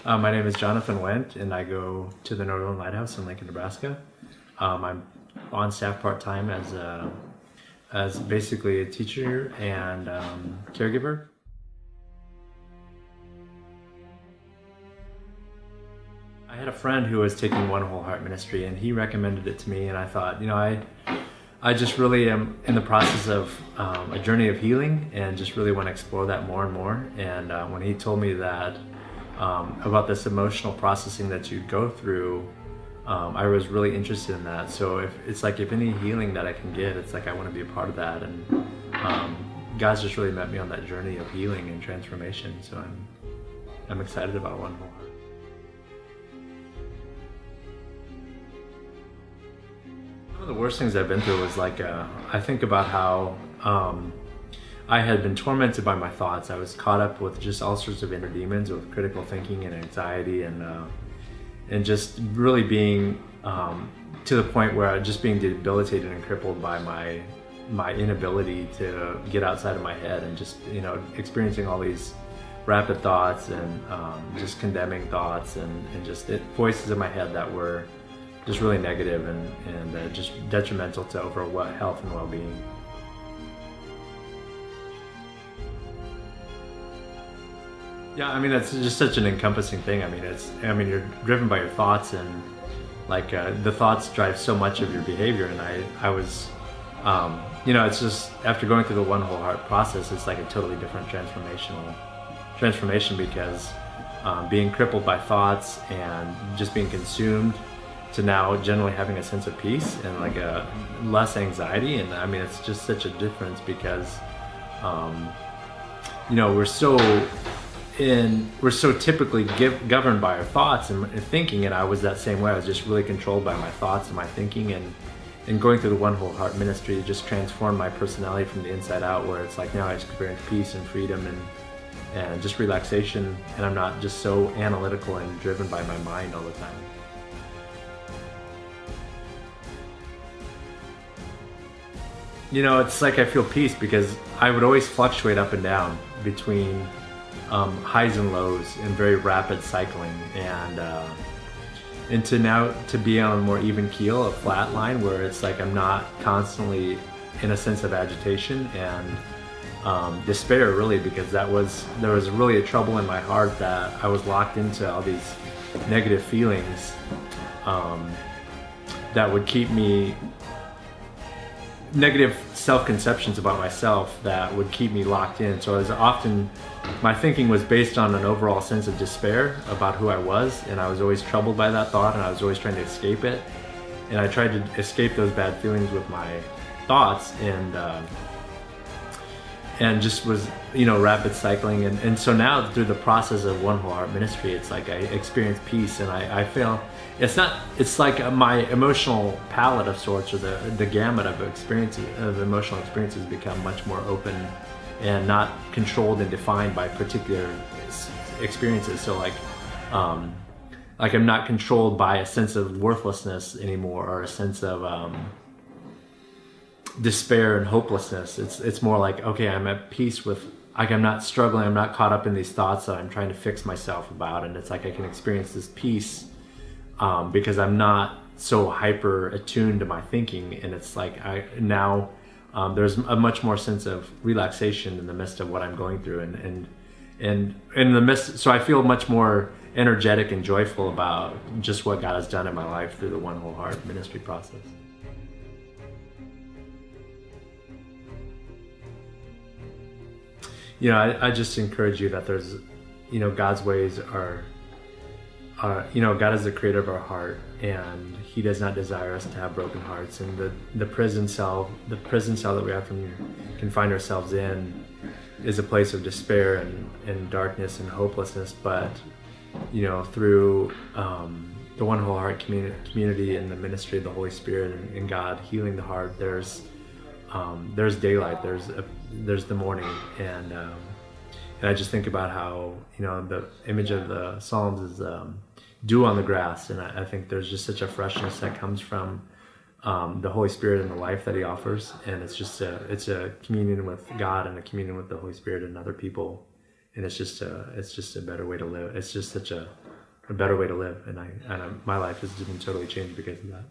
My name is Jonathan Wendt, and I go to the Northern Lighthouse in Lincoln, Nebraska. I'm on staff part-time as basically a teacher and caregiver. I had a friend who was taking One Whole Heart Ministry, and he recommended it to me, and I thought, I just really am in the process of a journey of healing, and just really want to explore that more and more. And when he told me that about this emotional processing that you go through, I was really interested in that. So if any healing that I can get, it's like I want to be a part of that. And God's just really met me on that journey of healing and transformation. So I'm excited about One Whole Heart. One of the worst things I've been through was I think about how I had been tormented by my thoughts. I was caught up with just all sorts of inner demons, with critical thinking and anxiety, and just really being to the point where I was just being debilitated and crippled by my inability to get outside of my head, and just experiencing all these rapid thoughts and just condemning thoughts and just voices in my head that were just really negative and just detrimental to overall health and well-being. Yeah, I mean, it's just such an encompassing thing. You're driven by your thoughts, and the thoughts drive so much of your behavior. And I was, it's just after going through the One Whole Heart process, it's like a totally different transformation because being crippled by thoughts and just being consumed to now generally having a sense of peace and a less anxiety. And I mean, it's just such a difference because, we're so typically governed by our thoughts and thinking, and I was that same way. I was just really controlled by my thoughts and my thinking, and going through the One Whole Heart ministry just transformed my personality from the inside out, where it's like now I experience peace and freedom and just relaxation, and I'm not just so analytical and driven by my mind all the time. It's like I feel peace because I would always fluctuate up and down between highs and lows in very rapid cycling, and to be on a more even keel, a flat line where it's like I'm not constantly in a sense of agitation and despair, really, because there was really a trouble in my heart that I was locked into all these negative feelings that would keep me negative self-conceptions about myself that would keep me locked in. So my thinking was based on an overall sense of despair about who I was, and I was always troubled by that thought, and I was always trying to escape it. And I tried to escape those bad feelings with my thoughts, and just was rapid cycling. And so now through the process of One Whole Heart ministry, it's like I experience peace, and I feel it's like my emotional palette of sorts, or the gamut of emotional experiences become much more open and not controlled and defined by particular experiences. So I'm not controlled by a sense of worthlessness anymore, or a sense of despair and hopelessness. It's more like, okay, I'm at peace with, I'm not struggling, I'm not caught up in these thoughts that I'm trying to fix myself about, and it's like I can experience this peace because I'm not so hyper attuned to my thinking, and it's like there's a much more sense of relaxation in the midst of what I'm going through, and in the midst, so I feel much more energetic and joyful about just what God has done in my life through the One Whole Heart ministry process. I just encourage you that there's, God's ways are, God is the creator of our heart, and He does not desire us to have broken hearts. And the prison cell that we can find ourselves in is a place of despair and darkness and hopelessness. But, through the One Whole Heart community and the ministry of the Holy Spirit and God healing the heart, there's daylight, there's the morning, and I just think about how the image of the Psalms is dew on the grass, and I think there's just such a freshness that comes from the Holy Spirit and the life that He offers, and it's a communion with God and a communion with the Holy Spirit and other people, and it's just a better way to live. It's just such a a better way to live, and my life has been totally changed because of that.